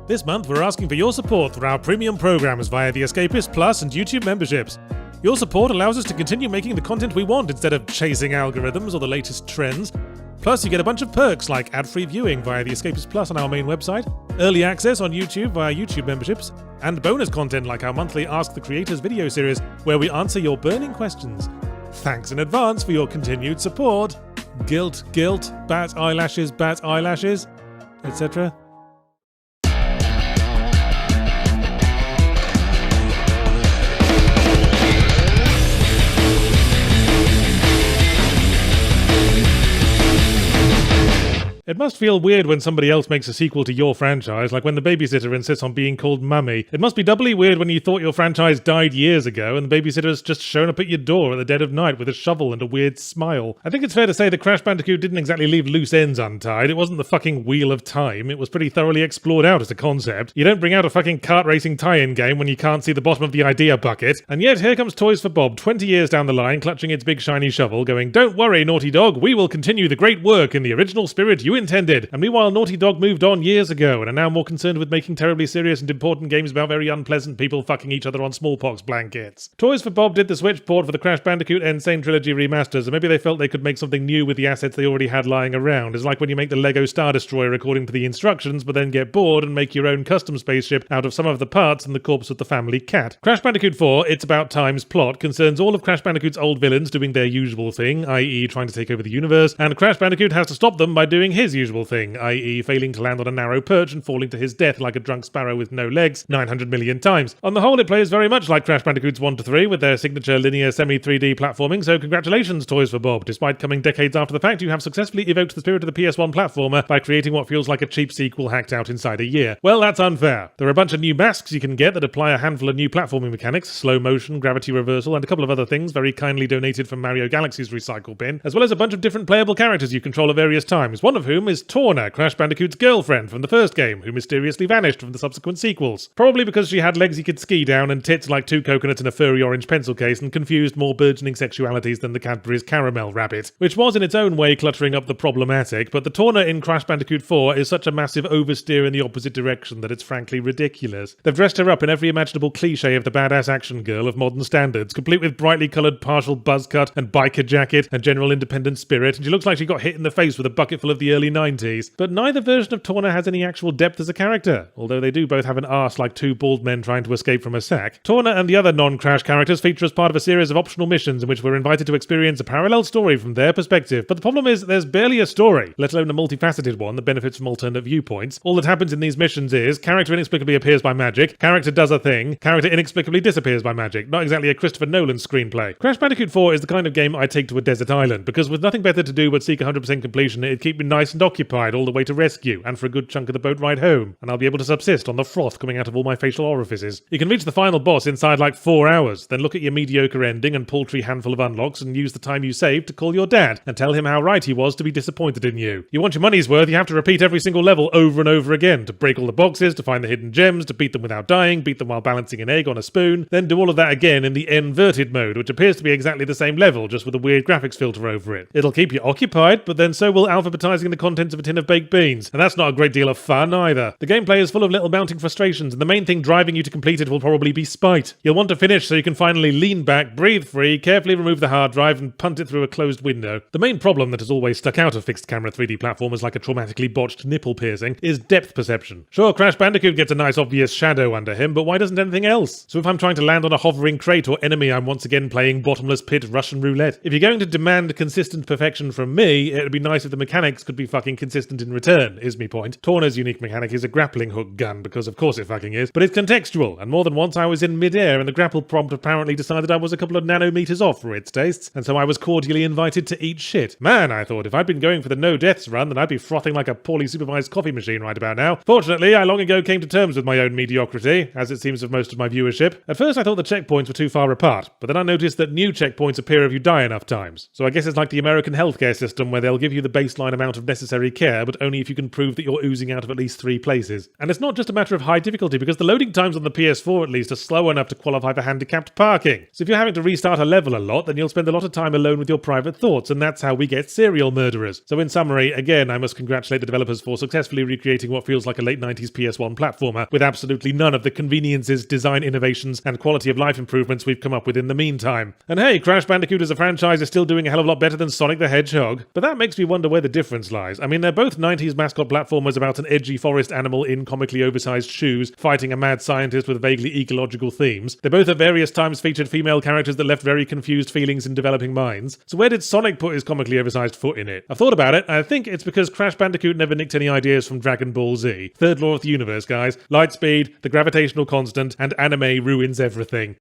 This month we're asking for your support through our premium programs via the Escapist Plus and YouTube memberships. Your support allows us to continue making the content we want instead of chasing algorithms or the latest trends. Plus, you get a bunch of perks like ad-free viewing via the Escapist Plus on our main website, early access on YouTube via YouTube memberships, and bonus content like our monthly Ask the Creators video series where we answer your burning questions. Thanks in advance for your continued support. Guilt, bat eyelashes, etc. It must feel weird when somebody else makes a sequel to your franchise, like when the babysitter insists on being called Mummy. It must be doubly weird when you thought your franchise died years ago and the babysitter's just shown up at your door at the dead of night with a shovel and a weird smile. I think it's fair to say that Crash Bandicoot didn't exactly leave loose ends untied. It wasn't the fucking Wheel of Time. It was pretty thoroughly explored out as a concept. You don't bring out a fucking kart racing tie-in game when you can't see the bottom of the idea bucket. And yet here comes Toys for Bob 20 years down the line, clutching its big shiny shovel, going, "Don't worry, Naughty Dog, we will continue the great work in the original spirit you intended." And meanwhile, Naughty Dog moved on years ago and are now more concerned with making terribly serious and important games about very unpleasant people fucking each other on smallpox blankets. Toys for Bob did the Switch port for the Crash Bandicoot Insane Trilogy remasters, and maybe they felt they could make something new with the assets they already had lying around. It's like when you make the Lego Star Destroyer according to the instructions, but then get bored and make your own custom spaceship out of some of the parts and the corpse of the family cat. Crash Bandicoot 4, It's About Time's plot concerns all of Crash Bandicoot's old villains doing their usual thing, i.e. trying to take over the universe, and Crash Bandicoot has to stop them by doing his usual thing, i.e. failing to land on a narrow perch and falling to his death like a drunk sparrow with no legs 900 million times. On the whole, it plays very much like Crash Bandicoots 1 to 3 with their signature linear semi-3D platforming, so congratulations, Toys for Bob. Despite coming decades after the fact, you have successfully evoked the spirit of the PS1 platformer by creating what feels like a cheap sequel hacked out inside a year. Well, that's unfair. There are a bunch of new masks you can get that apply a handful of new platforming mechanics, slow motion, gravity reversal, and a couple of other things very kindly donated from Mario Galaxy's recycle bin, as well as a bunch of different playable characters you control at various times, one of whom is Torna, Crash Bandicoot's girlfriend from the first game, who mysteriously vanished from the subsequent sequels. Probably because she had legs you could ski down and tits like two coconuts in a furry orange pencil case and confused more burgeoning sexualities than the Cadbury's caramel rabbit, which was in its own way cluttering up the problematic, but the Torna in Crash Bandicoot 4 is such a massive oversteer in the opposite direction that it's frankly ridiculous. They've dressed her up in every imaginable cliche of the badass action girl of modern standards, complete with brightly coloured partial buzz cut and biker jacket and general independent spirit, and she looks like she got hit in the face with a bucket full of the early 90s. But neither version of Torna has any actual depth as a character, although they do both have an arse like two bald men trying to escape from a sack. Torna and the other non-Crash characters feature as part of a series of optional missions in which we're invited to experience a parallel story from their perspective, but the problem is there's barely a story, let alone a multifaceted one that benefits from alternate viewpoints. All that happens in these missions is, character inexplicably appears by magic, character does a thing, character inexplicably disappears by magic. Not exactly a Christopher Nolan screenplay. Crash Bandicoot 4 is the kind of game I'd take to a desert island, because with nothing better to do but seek 100% completion, it'd keep me nice and occupied all the way to rescue, and for a good chunk of the boat ride home, and I'll be able to subsist on the froth coming out of all my facial orifices. You can reach the final boss inside like 4 hours, then look at your mediocre ending and paltry handful of unlocks and use the time you saved to call your dad and tell him how right he was to be disappointed in you. You want your money's worth, you have to repeat every single level over and over again, to break all the boxes, to find the hidden gems, to beat them without dying, beat them while balancing an egg on a spoon, then do all of that again in the inverted mode, which appears to be exactly the same level, just with a weird graphics filter over it. It'll keep you occupied, but then so will alphabetizing the contents of a tin of baked beans, and that's not a great deal of fun either. The gameplay is full of little mounting frustrations, and the main thing driving you to complete it will probably be spite. You'll want to finish so you can finally lean back, breathe free, carefully remove the hard drive, and punt it through a closed window. The main problem that has always stuck out of fixed camera 3D platformers like a traumatically botched nipple piercing is depth perception. Sure, Crash Bandicoot gets a nice obvious shadow under him, but why doesn't anything else? So if I'm trying to land on a hovering crate or enemy, I'm once again playing bottomless pit Russian roulette. If you're going to demand consistent perfection from me, it'd be nice if the mechanics could be fucking consistent in return, is me point. Torna's unique mechanic is a grappling hook gun, because of course it fucking is, but it's contextual, and more than once I was in mid-air and the grapple prompt apparently decided I was a couple of nanometers off for its tastes, and so I was cordially invited to eat shit. Man, I thought, if I'd been going for the no-deaths run, then I'd be frothing like a poorly supervised coffee machine right about now. Fortunately, I long ago came to terms with my own mediocrity, as it seems of most of my viewership. At first I thought the checkpoints were too far apart, but then I noticed that new checkpoints appear if you die enough times. So I guess it's like the American healthcare system where they'll give you the baseline amount of necessary unnecessary care, but only if you can prove that you're oozing out of at least 3 places. And it's not just a matter of high difficulty, because the loading times on the PS4 at least are slow enough to qualify for handicapped parking. So if you're having to restart a level a lot, then you'll spend a lot of time alone with your private thoughts, and that's how we get serial murderers. So in summary, again, I must congratulate the developers for successfully recreating what feels like a late 90s PS1 platformer, with absolutely none of the conveniences, design innovations, and quality of life improvements we've come up with in the meantime. And hey, Crash Bandicoot as a franchise is still doing a hell of a lot better than Sonic the Hedgehog. But that makes me wonder where the difference lies. I mean, they're both 90s mascot platformers about an edgy forest animal in comically oversized shoes fighting a mad scientist with vaguely ecological themes. They both at various times featured female characters that left very confused feelings in developing minds. So where did Sonic put his comically oversized foot in it? I've thought about it, and I think it's because Crash Bandicoot never nicked any ideas from Dragon Ball Z. Third law of the universe, guys. Light speed, the gravitational constant, and anime ruins everything.